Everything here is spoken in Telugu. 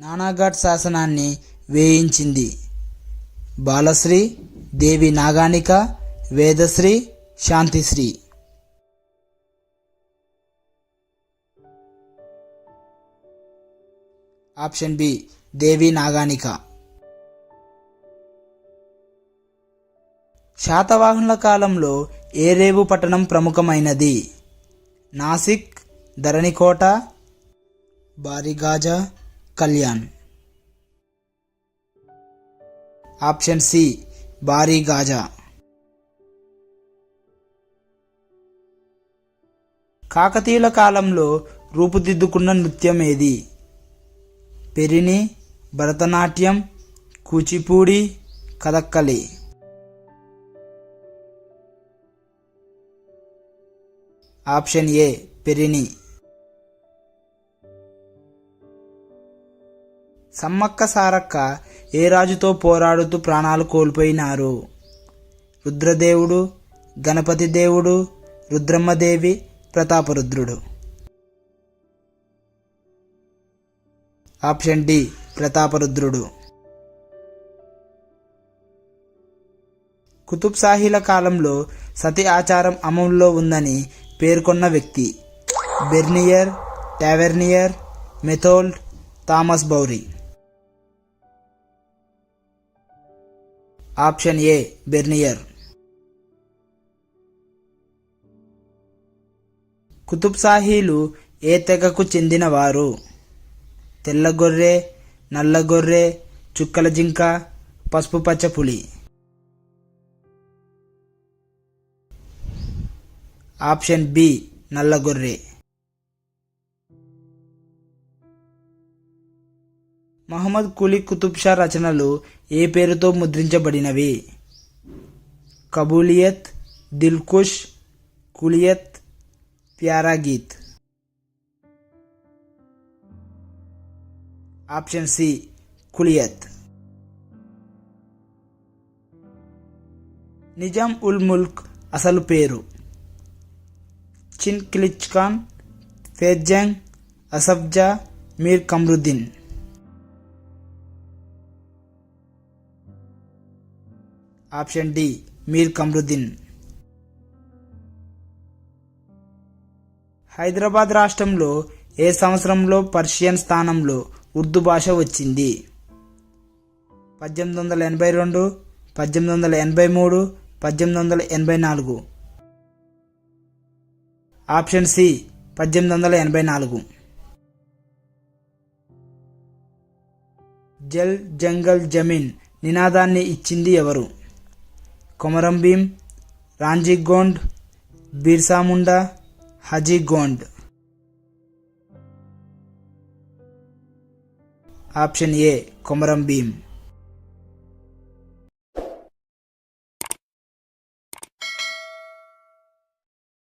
నానాఘాట్ శాసనాన్ని వేయించింది? బాలశ్రీ, దేవి నాగానిక, వేదశ్రీ, శాంతిశ్రీ. Option B Devi Naganika. శాతవాహనుల కాలంలో ఏ రేవు పట్టణం ప్రముఖమైనది? నాసిక్, ధరణికోట, బారిగాజా, కళ్యాణ్. Option C Barygaza. కాకతీయుల కాలంలో రూపుదిద్దుకున్న నృత్యం ఏది? పెరిని, భరతనాట్యం, కూచిపూడి, కథక్కలి. Option A Perini. సమ్మక్క సారక్క ఏ రాజుతో పోరాడుతూ ప్రాణాలు కోల్పోయినారు? రుద్రదేవుడు, గణపతి దేవుడు, రుద్రమ్మదేవి, ప్రతాపరుద్రుడు. ఆప్షన్ డి ప్రతాపరుద్రుడు. కుతుబ్ షాహీల కాలంలో సతి ఆచారం అమలులో ఉందని పేర్కొన్న వ్యక్తి? Bernier, Tavernier, Methold, Thomas Bowrey. Option A Bernier. Qutub షాహీలు ఏ తెగకు చెందినవారు? తెల్లగొర్రె, నల్లగొర్రె, చుక్కల జింక, పసుపు పచ్చ పులి. ఆప్షన్ బి నల్లగొర్రె. మహమ్మద్ కులీ కుతుబ్ షా రచనలు ఏ పేరుతో ముద్రించబడినవి? కబూలియత్, దిల్కుష్, కులియత్, ప్యారా గీత్. Option C Kulliyat. నిజాం ఉల్ ముల్క్ అసలు పేరు? చిన్ కిలిచ్ ఖాన్, ఫేజ్జంగ్, అసఫ్జా, మీర్ కమ్రుద్దీన్. Option D Mir Qamaruddin. హైదరాబాద్ రాష్ట్రంలో ఏ సంవత్సరంలో పర్షియన్ స్థానంలో ఉర్దూ భాష వచ్చింది? 1882, 1883, 1884. Option C 1884. జల్ జంగల్ జమీన్ నినాదాన్ని ఇచ్చింది ఎవరు? కొమరం భీం, రాంజీ గోండ్, బిర్సా ముండా, హజీ గోండ్. Option A Komaram Bheem.